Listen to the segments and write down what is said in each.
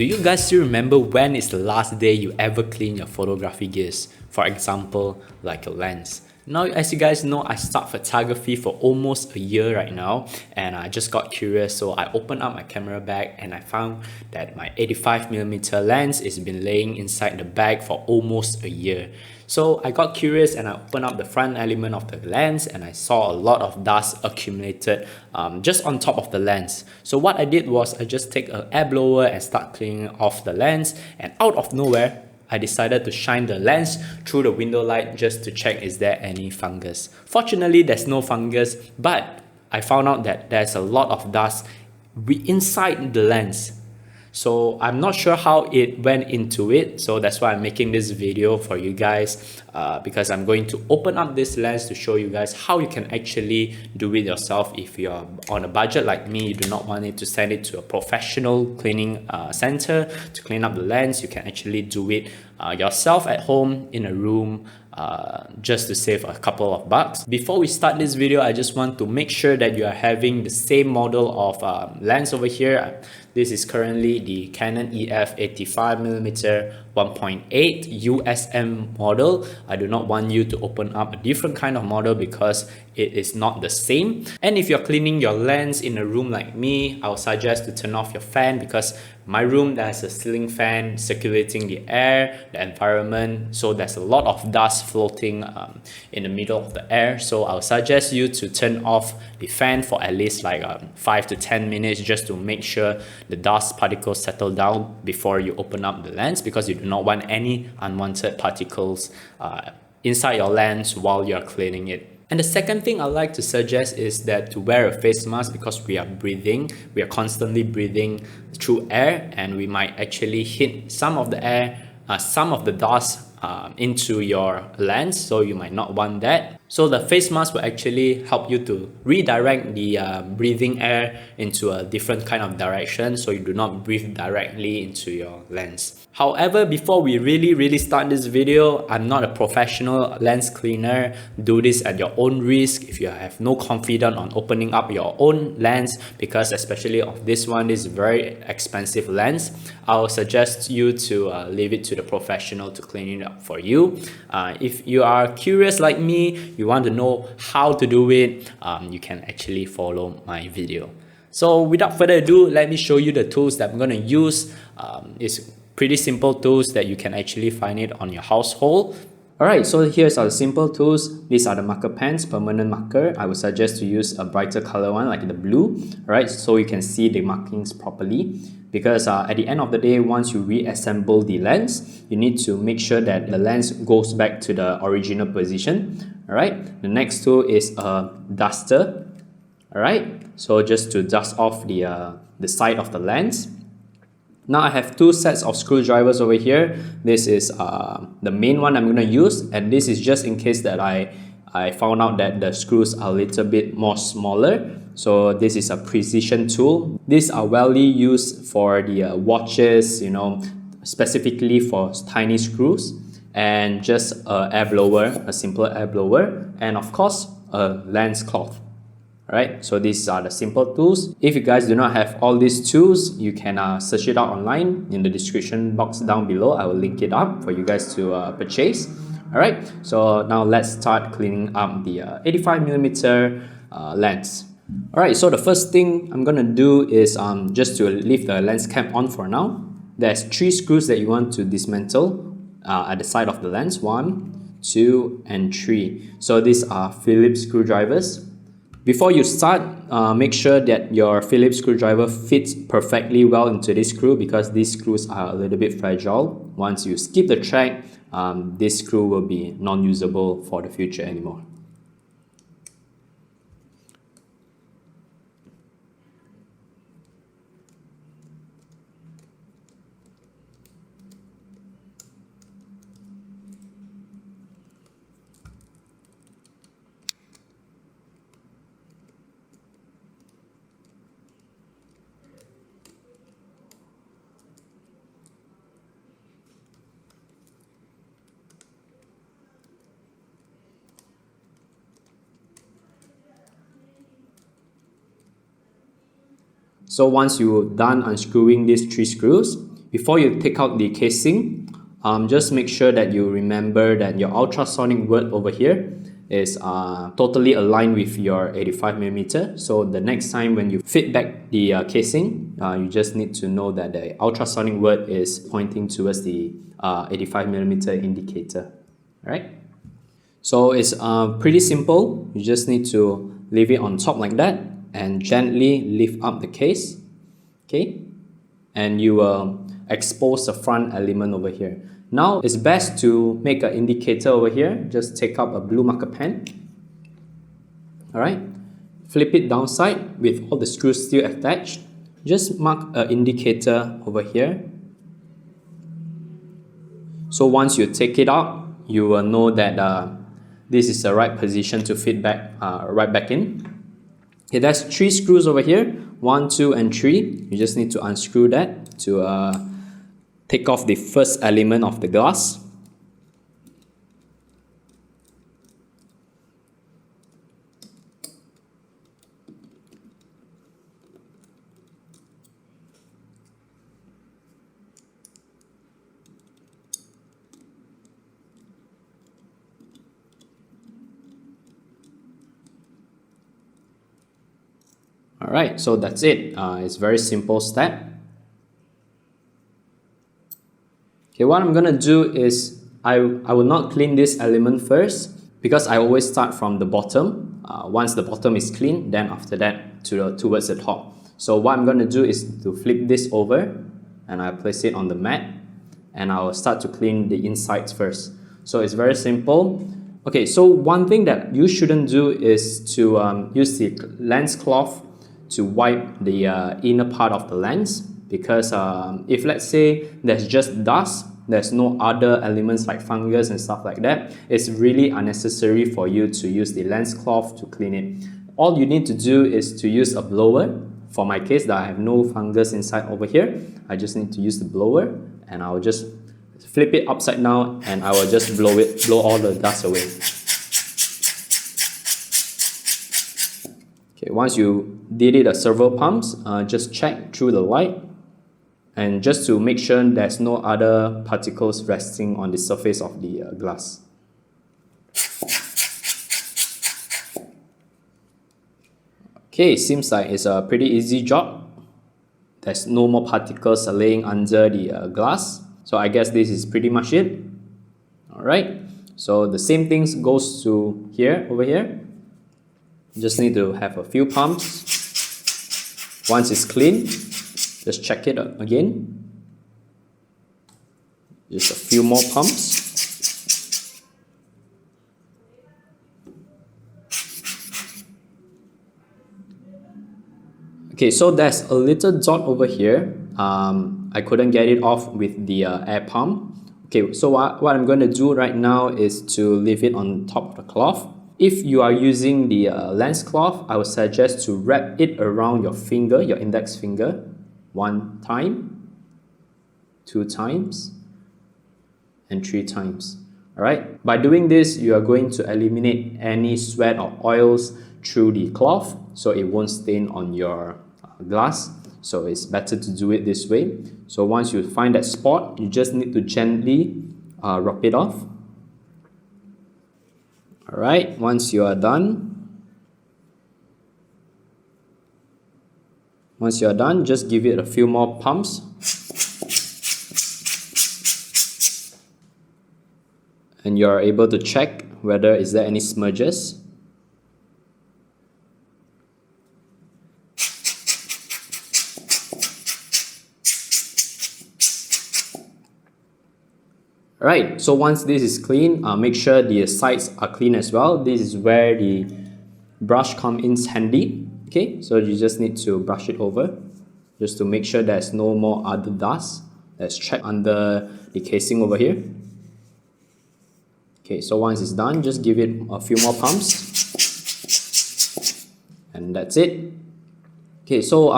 Do you guys still remember when is the last day you ever clean your photography gears? For example, like a lens. Now, as you guys know, I start photography for almost a year right now, and I just got curious, so I opened up my camera bag and I found that my 85mm lens has been laying inside the bag for almost a year. So I got curious and I opened up the front element of the lens and I saw a lot of dust accumulated just on top of the lens. So what I did was I just take an air blower and start cleaning off the lens, and out of nowhere, I decided to shine the lens through the window light just to check is there any fungus. Fortunately, there's no fungus, but I found out that there's a lot of dust inside the lens. So I'm not sure how it went into it, so that's why I'm making this video for you guys, because I'm going to open up this lens to show you guys how you can actually do it yourself. If you're on a budget like me, you do not want it to send it to a professional cleaning center to clean up the lens, you can actually do it yourself at home in a room, just to save a couple of bucks. Before we start this video, I just want to make sure that you are having the same model of lens over here. This is currently the Canon EF85mm 1.8 USM model. I do not want you to open up a different kind of model because it is not the same. And if you're cleaning your lens in a room like me, I would suggest to turn off your fan, because my room there's a ceiling fan circulating the air, the environment, so there's a lot of dust floating in the middle of the air. So I'll suggest you to turn off the fan for at least like 5 to 10 minutes just to make sure the dust particles settle down before you open up the lens, because you do not want any unwanted particles inside your lens while you're cleaning it. And the second thing I'd like to suggest is that to wear a face mask, because we are constantly breathing through air, and we might actually hit some of the air, some of the dust into your lens, so you might not want that. So the face mask will actually help you to redirect the breathing air into a different kind of direction, so you do not breathe directly into your lens. However, before we really start this video, I'm not a professional lens cleaner. Do this at your own risk if you have no confidence on opening up your own lens, because especially of this one, this is very expensive lens. I'll suggest you to leave it to the professional to clean it up for you. If you are curious like me, you want to know how to do it, you can actually follow my video. So without further ado, let me show you the tools that I'm going to use. It's pretty simple tools that you can actually find it on your household. Alright, so here's our simple tools. These are the marker pens, permanent marker. I would suggest to use a brighter color one like the blue, alright, so you can see the markings properly. Because at the end of the day, once you reassemble the lens, you need to make sure that the lens goes back to the original position. Alright, the next tool is a duster. Alright, so just to dust off the side of the lens. Now I have two sets of screwdrivers over here. This is the main one I'm going to use, and this is just in case that I found out that the screws are a little bit more smaller. So this is a precision tool. These are widely used for the watches, you know, specifically for tiny screws, and just an air blower, a simple air blower, and of course a lens cloth. Alright, so these are the simple tools. If you guys do not have all these tools, you can search it out online in the description box down below. I will link it up for you guys to purchase. Alright, so now let's start cleaning up the 85mm lens. Alright, so the first thing I'm gonna do is just to leave the lens cap on for now. There's 3 screws that you want to dismantle at the side of the lens. 1, 2, and 3. So these are Phillips screwdrivers. Before you start, make sure that your Phillips screwdriver fits perfectly well into this screw, because these screws are a little bit fragile. Once you skip the track, this screw will be non-usable for the future anymore. So once you're done unscrewing these 3 screws, before you take out the casing, just make sure that you remember that your ultrasonic word over here is totally aligned with your 85mm. So the next time when you fit back the casing, you just need to know that the ultrasonic word is pointing towards the 85mm indicator. Alright, so it's pretty simple. You just need to leave it on top like that and gently lift up the case, okay, and you will expose the front element over here. Now it's best to make an indicator over here. Just take up a blue marker pen. Alright, flip it downside with all the screws still attached. Just mark an indicator over here. So once you take it out, you will know that this is the right position to fit back right back in. Okay, there's 3 screws over here, 1, 2, and 3. You just need to unscrew that to take off the first element of the glass. Alright, so that's it. It's a very simple step. Okay, what I'm gonna do is I will not clean this element first because I always start from the bottom. Once the bottom is clean, then after that towards the top. So what I'm gonna do is to flip this over and I place it on the mat and I will start to clean the insides first. So it's very simple. Okay, so one thing that you shouldn't do is to use the lens cloth to wipe the inner part of the lens, because if let's say there's just dust, there's no other elements like fungus and stuff like that, it's really unnecessary for you to use the lens cloth to clean it. All you need to do is to use a blower. For my case that I have no fungus inside over here, I just need to use the blower and I'll just flip it upside down and I will just blow all the dust away. Okay, once you did it several pumps, just check through the light and just to make sure there's no other particles resting on the surface of the glass. Okay, seems like it's a pretty easy job. There's no more particles laying under the glass. So I guess this is pretty much it. Alright, so the same things goes to here, over here. You just need to have a few pumps. Once it's clean, just check it again. Just a few more pumps. Okay, so there's a little dot over here. I couldn't get it off with the air pump. Okay, so what I'm going to do right now is to leave it on top of the cloth. If you are using the lens cloth, I would suggest to wrap it around your finger, your index finger, 1 time, 2 times, and 3 times. Alright, by doing this, you are going to eliminate any sweat or oils through the cloth, so it won't stain on your glass. So it's better to do it this way. So once you find that spot, you just need to gently rub it off. Alright, once you are done, just give it a few more pumps. And you are able to check whether is there any smudges. Alright, so once this is clean, make sure the sides are clean as well. This is where the brush comes in handy. Okay, so you just need to brush it over just to make sure there's no more other dust that's trapped under the casing over here. Okay, so once it's done, just give it a few more pumps. And that's it. Okay, so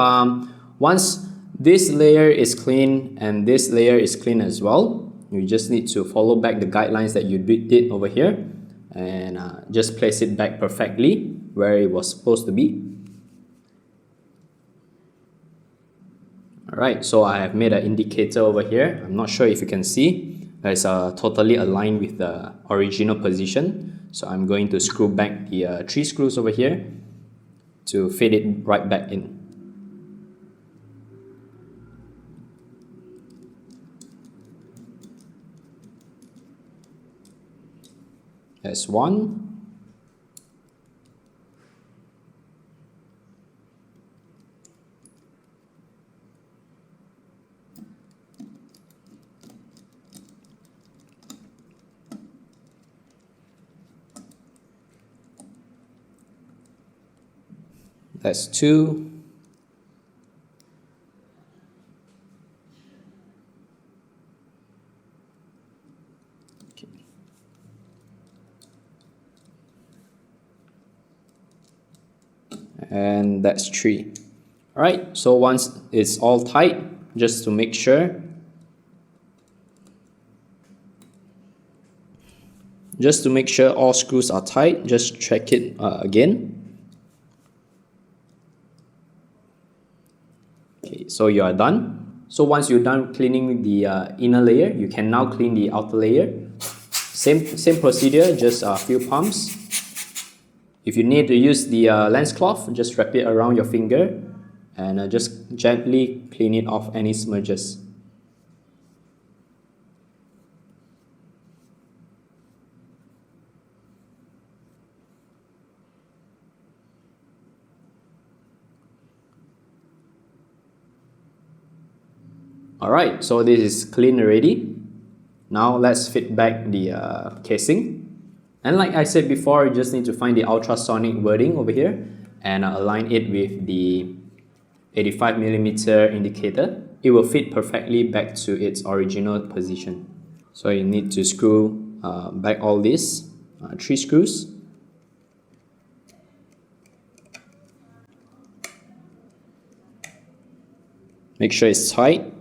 once this layer is clean and this layer is clean as well, you just need to follow back the guidelines that you did over here and just place it back perfectly where it was supposed to be. Alright, so I have made an indicator over here. I'm not sure if you can see. It's totally aligned with the original position. So I'm going to screw back the 3 screws over here to fit it right back in. That's one. That's two. Okay. And that's three. Alright, so once it's all tight, just to make sure, all screws are tight, just check it again. Okay, so you are done. So once you're done cleaning the inner layer, you can now clean the outer layer. Same procedure, just a few pumps. If you need to use the lens cloth, just wrap it around your finger and just gently clean it off any smudges. Alright, so this is clean already. Now let's fit back the casing. And like I said before, you just need to find the ultrasonic wording over here and align it with the 85mm indicator. It will fit perfectly back to its original position. So you need to screw back all these 3 screws. Make sure it's tight.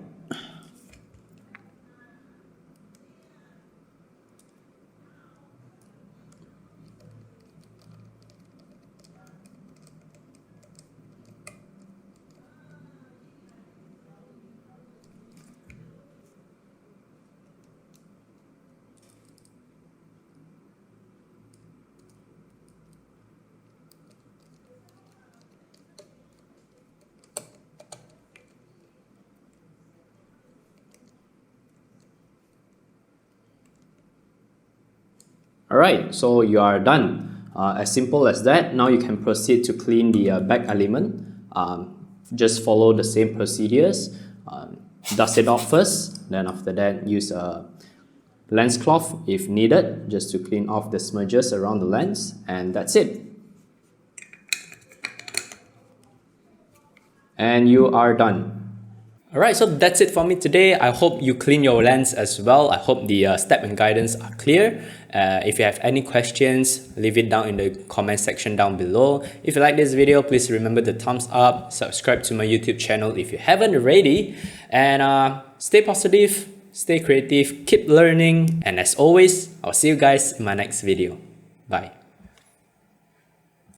Alright, so you are done. As simple as that. Now you can proceed to clean the back element. Just follow the same procedures. Dust it off first, then after that use a lens cloth if needed, just to clean off the smudges around the lens, and that's it. And you are done. Alright, so that's it for me today. I hope you clean your lens as well. I hope the step and guidance are clear. If you have any questions, leave it down in the comment section down below. If you like this video, please remember to thumbs up, subscribe to my YouTube channel if you haven't already, and stay positive, stay creative, keep learning, and as always, I'll see you guys in my next video. Bye.